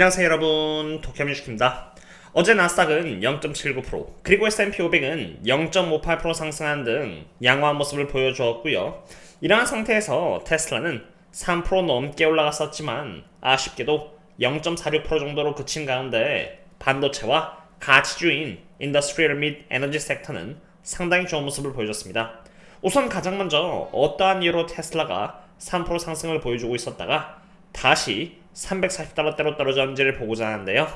안녕하세요 여러분, 도쿄민슈입니다. 어제 나스닥은 0.79% 그리고 S&P 500은 0.58% 상승하는 등 양호한 모습을 보여주었고요. 이러한 상태에서 테슬라는 3% 넘게 올라갔었지만 아쉽게도 0.46% 정도로 그친 가운데 반도체와 가치주인 인더스트리얼 및 에너지 섹터는 상당히 좋은 모습을 보여줬습니다. 우선 가장 먼저 어떠한 이유로 테슬라가 3% 상승을 보여주고 있었다가 다시 340달러대로 떨어졌는지를 보고자 하는데요.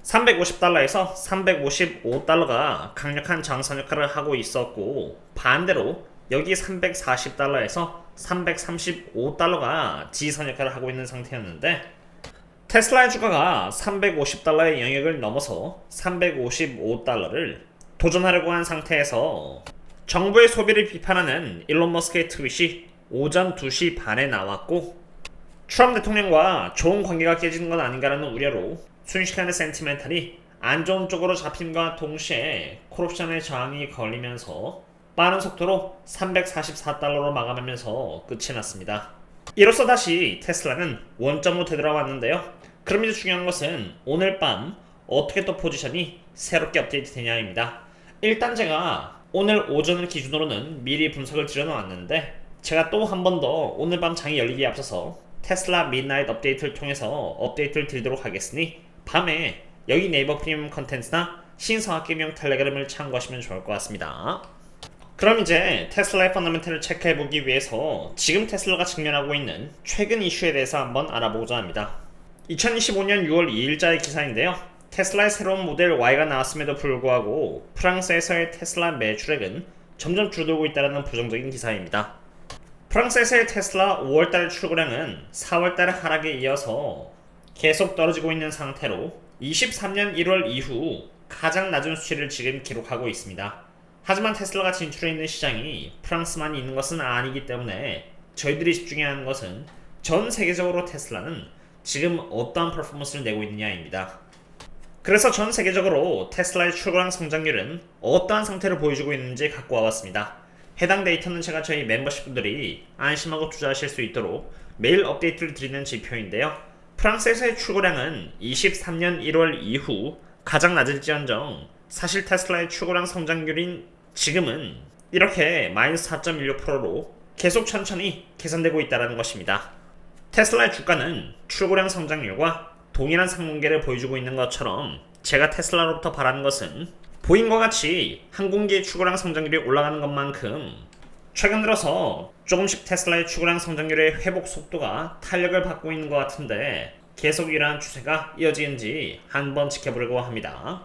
350달러에서 355달러가 강력한 장선 역할을 하고 있었고, 반대로 여기 340달러에서 335달러가 지선 역할을 하고 있는 상태였는데, 테슬라의 주가가 350달러의 영역을 넘어서 355달러를 도전하려고 한 상태에서 정부의 소비를 비판하는 일론 머스크의 트윗이 오전 2시 반에 나왔고, 트럼프 대통령과 좋은 관계가 깨지는 건 아닌가라는 우려로 순식간에 센티멘탈이 안 좋은 쪽으로 잡힘과 동시에 콜옵션의 저항이 걸리면서 빠른 속도로 344달러로 마감하면서 끝이 났습니다. 이로써 다시 테슬라는 원점으로 되돌아왔는데요. 그럼 이제 중요한 것은 오늘 밤 어떻게 또 포지션이 새롭게 업데이트 되냐입니다. 일단 제가 오늘 오전을 기준으로는 미리 분석을 드려놓았는데, 제가 또 한 번 더 오늘 밤 장이 열리기에 앞서서 테슬라 midnight 업데이트를 통해서 업데이트를 드리도록 하겠으니 밤에 여기 네이버 프리미엄 컨텐츠나 신성학개명 텔레그램을 참고하시면 좋을 것 같습니다. 그럼 이제 테슬라의 펀더멘털을 체크해보기 위해서 지금 테슬라가 직면하고 있는 최근 이슈에 대해서 한번 알아보고자 합니다. 2025년 6월 2일자의 기사인데요. 테슬라의 새로운 모델 Y가 나왔음에도 불구하고 프랑스에서의 테슬라 매출액은 점점 줄어들고 있다는 부정적인 기사입니다. 프랑스에서의 테슬라 5월달 출고량은 4월달 하락에 이어서 계속 떨어지고 있는 상태로 23년 1월 이후 가장 낮은 수치를 지금 기록하고 있습니다. 하지만 테슬라가 진출해 있는 시장이 프랑스만 있는 것은 아니기 때문에 저희들이 집중해야 하는 것은 전 세계적으로 테슬라는 지금 어떠한 퍼포먼스를 내고 있느냐입니다. 그래서 전 세계적으로 테슬라의 출고량 성장률은 어떠한 상태를 보여주고 있는지 갖고 와봤습니다. 해당 데이터는 제가 저희 멤버십분들이 안심하고 투자하실 수 있도록 매일 업데이트를 드리는 지표인데요. 프랑스에서의 출고량은 23년 1월 이후 가장 낮을지언정 사실 테슬라의 출고량 성장률인 지금은 이렇게 마이너스 4.16%로 계속 천천히 개선되고 있다는 것입니다. 테슬라의 주가는 출고량 성장률과 동일한 상승계를 보여주고 있는 것처럼 제가 테슬라로부터 바라는 것은 보인과 같이 항공기의 출고량 성장률이 올라가는 것만큼 최근 들어서 조금씩 테슬라의 출고량 성장률의 회복 속도가 탄력을 받고 있는 것 같은데 계속 이러한 추세가 이어지는지 한번 지켜보려고 합니다.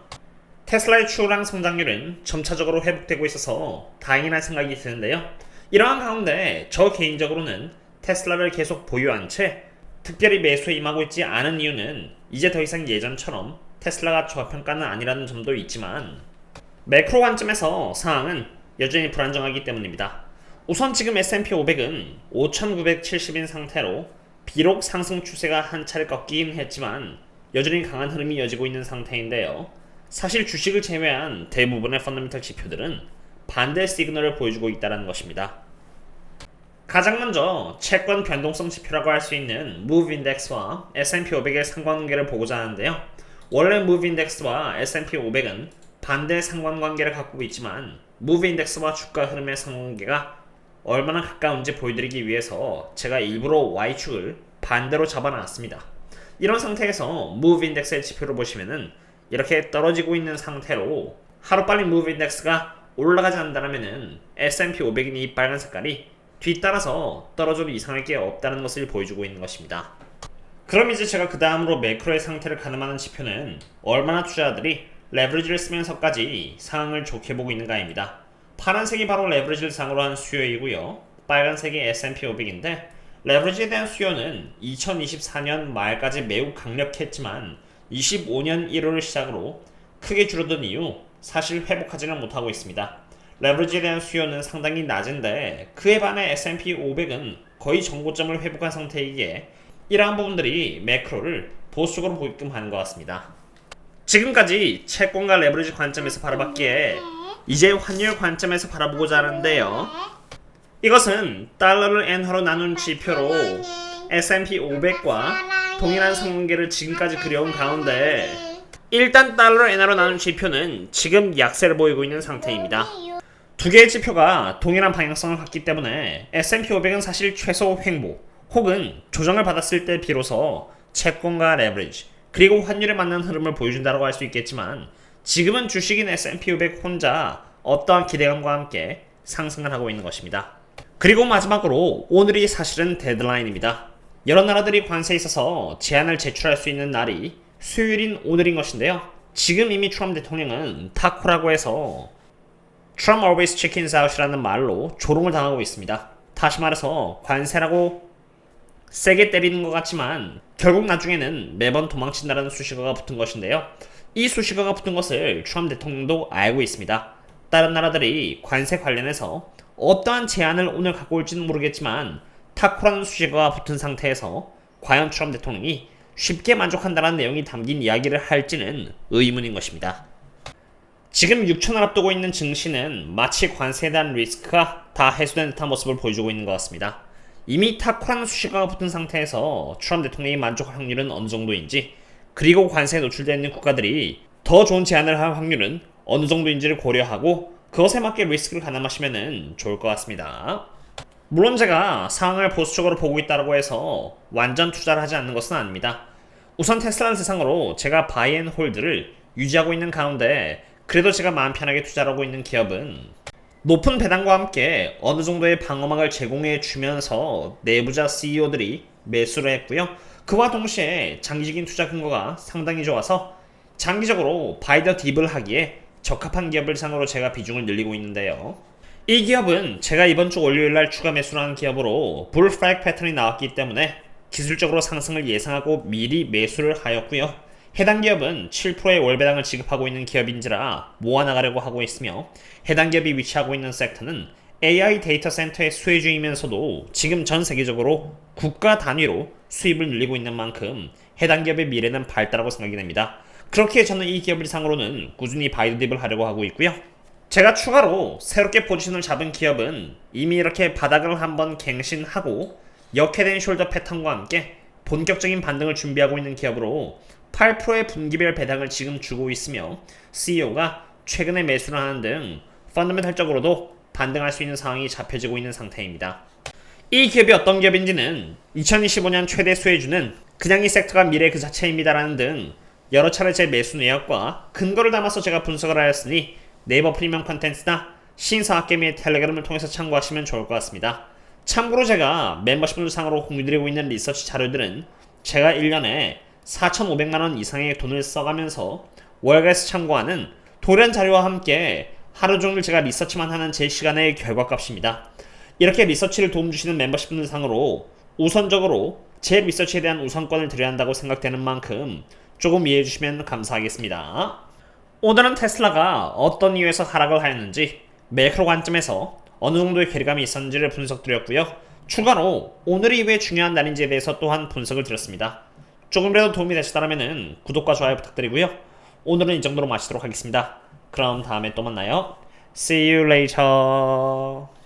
테슬라의 출고량 성장률은 점차적으로 회복되고 있어서 다행이라는 생각이 드는데요. 이러한 가운데 저 개인적으로는 테슬라를 계속 보유한 채 특별히 매수에 임하고 있지 않은 이유는 이제 더 이상 예전처럼 테슬라가 저평가는 아니라는 점도 있지만 매크로 관점에서 상황은 여전히 불안정하기 때문입니다. 우선 지금 S&P 500은 5,970인 상태로 비록 상승 추세가 한 차례 꺾이긴 했지만 여전히 강한 흐름이 이어지고 있는 상태인데요. 사실 주식을 제외한 대부분의 펀더멘털 지표들은 반대 시그널을 보여주고 있다는 것입니다. 가장 먼저 채권 변동성 지표라고 할 수 있는 MOVE 인덱스와 S&P 500의 상관관계를 보고자 하는데요. 원래 MOVE 인덱스와 S&P 500은 반대 상관관계를 갖고 있지만 MOVE 인덱스와 주가 흐름의 상관관계가 얼마나 가까운지 보여드리기 위해서 제가 일부러 Y축을 반대로 잡아놨습니다. 이런 상태에서 MOVE 인덱스의 지표를 보시면은 이렇게 떨어지고 있는 상태로 하루빨리 MOVE 인덱스가 올라가지 않는다면은 S&P 500인 이 빨간 색깔이 뒤따라서 떨어져도 이상할 게 없다는 것을 보여주고 있는 것입니다. 그럼 이제 제가 그 다음으로 매크로의 상태를 가늠하는 지표는 얼마나 투자자들이 레버리지를 쓰면서까지 상황을 좋게 보고 있는가입니다. 파란색이 바로 레버리지를 상으로 한 수요이고요. 빨간색이 S&P 500인데 레버리지에 대한 수요는 2024년 말까지 매우 강력했지만 25년 1월을 시작으로 크게 줄어든 이후 사실 회복하지는 못하고 있습니다. 레버리지에 대한 수요는 상당히 낮은데 그에 반해 S&P 500은 거의 정고점을 회복한 상태이기에 이러한 부분들이 매크로를 보수적으로 보게끔 하는 것 같습니다. 지금까지 채권과 레버리지 관점에서 바라봤기에 이제 환율 관점에서 바라보고자 하는데요. 이것은 달러를 엔화로 나눈 지표로 S&P 500과 동일한 상관계를 지금까지 그려온 가운데 일단 달러 엔화로 나눈 지표는 지금 약세를 보이고 있는 상태입니다. 두 개의 지표가 동일한 방향성을 갖기 때문에 S&P 500은 사실 최소 횡보 혹은 조정을 받았을 때 비로소 채권과 레버리지 그리고 환율에 맞는 흐름을 보여준다고 할 수 있겠지만 지금은 주식인 S&P 500 혼자 어떠한 기대감과 함께 상승을 하고 있는 것입니다. 그리고 마지막으로 오늘이 사실은 데드라인입니다. 여러 나라들이 관세에 있어서 제안을 제출할 수 있는 날이 수요일인 오늘인 것인데요. 지금 이미 트럼프 대통령은 타코라고 해서 Trump always chickens out이라는 말로 조롱을 당하고 있습니다. 다시 말해서 관세라고 세게 때리는 것 같지만 결국 나중에는 매번 도망친다는 수식어가 붙은 것인데요. 이 수식어가 붙은 것을 트럼프 대통령도 알고 있습니다. 다른 나라들이 관세 관련해서 어떠한 제안을 오늘 갖고 올지는 모르겠지만 타코라는 수식어가 붙은 상태에서 과연 트럼프 대통령이 쉽게 만족한다는 내용이 담긴 이야기를 할지는 의문인 것입니다. 지금 6천을 앞두고 있는 증시는 마치 관세에 대한 리스크가 다 해소된 듯한 모습을 보여주고 있는 것 같습니다. 이미 타코라는 수식어가 붙은 상태에서 트럼프 대통령이 만족할 확률은 어느 정도인지 그리고 관세에 노출되어 있는 국가들이 더 좋은 제안을 할 확률은 어느 정도인지를 고려하고 그것에 맞게 리스크를 가늠하시면 좋을 것 같습니다. 물론 제가 상황을 보수적으로 보고 있다고 해서 완전 투자를 하지 않는 것은 아닙니다. 우선 테슬라를 대상으로 제가 바이 앤 홀드를 유지하고 있는 가운데 그래도 제가 마음 편하게 투자를 하고 있는 기업은 높은 배당과 함께 어느 정도의 방어막을 제공해 주면서 내부자 CEO들이 매수를 했고요. 그와 동시에 장기적인 투자 근거가 상당히 좋아서 장기적으로 바이 더 딥을 하기에 적합한 기업을 상으로 제가 비중을 늘리고 있는데요. 이 기업은 제가 이번 주 월요일날 추가 매수를 한 기업으로 불플렉 패턴이 나왔기 때문에 기술적으로 상승을 예상하고 미리 매수를 하였고요. 해당 기업은 7%의 월배당을 지급하고 있는 기업인지라 모아나가려고 하고 있으며 해당 기업이 위치하고 있는 섹터는 AI 데이터 센터의 수혜주이면서도 지금 전 세계적으로 국가 단위로 수입을 늘리고 있는 만큼 해당 기업의 미래는 밝다라고 생각이 됩니다. 그렇게 저는 이 기업을 상으로는 꾸준히 바이드딥을 하려고 하고 있고요. 제가 추가로 새롭게 포지션을 잡은 기업은 이미 이렇게 바닥을 한번 갱신하고 역해된 숄더 패턴과 함께 본격적인 반등을 준비하고 있는 기업으로 8%의 분기별 배당을 지금 주고 있으며 CEO가 최근에 매수를 하는 등 펀더멘탈적으로도 반등할 수 있는 상황이 잡혀지고 있는 상태입니다. 이 기업이 어떤 기업인지는 2025년 최대 수혜주는 그냥 이 섹터가 미래 그 자체입니다라는 등 여러 차례 제 매수 내역과 근거를 담아서 제가 분석을 하였으니 네이버 프리미엄 컨텐츠나 신사학개미의 텔레그램을 통해서 참고하시면 좋을 것 같습니다. 참고로 제가 멤버십분들 상으로 공유드리고 있는 리서치 자료들은 제가 1년에 4,500만원 이상의 돈을 써가면서 월가에서 참고하는 도련 자료와 함께 하루 종일 제가 리서치만 하는 제 시간의 결과값입니다. 이렇게 리서치를 도움 주시는 멤버십분들 상으로 우선적으로 제 리서치에 대한 우선권을 드려야 한다고 생각되는 만큼 조금 이해해 주시면 감사하겠습니다. 오늘은 테슬라가 어떤 이유에서 하락을 하였는지 매크로 관점에서 어느 정도의 괴리감이 있었는지를 분석드렸고요. 추가로 오늘이 왜 중요한 날인지에 대해서 또한 분석을 드렸습니다. 조금이라도 도움이 되셨다면 구독과 좋아요 부탁드리고요. 오늘은 이 정도로 마치도록 하겠습니다. 그럼 다음에 또 만나요. See you later.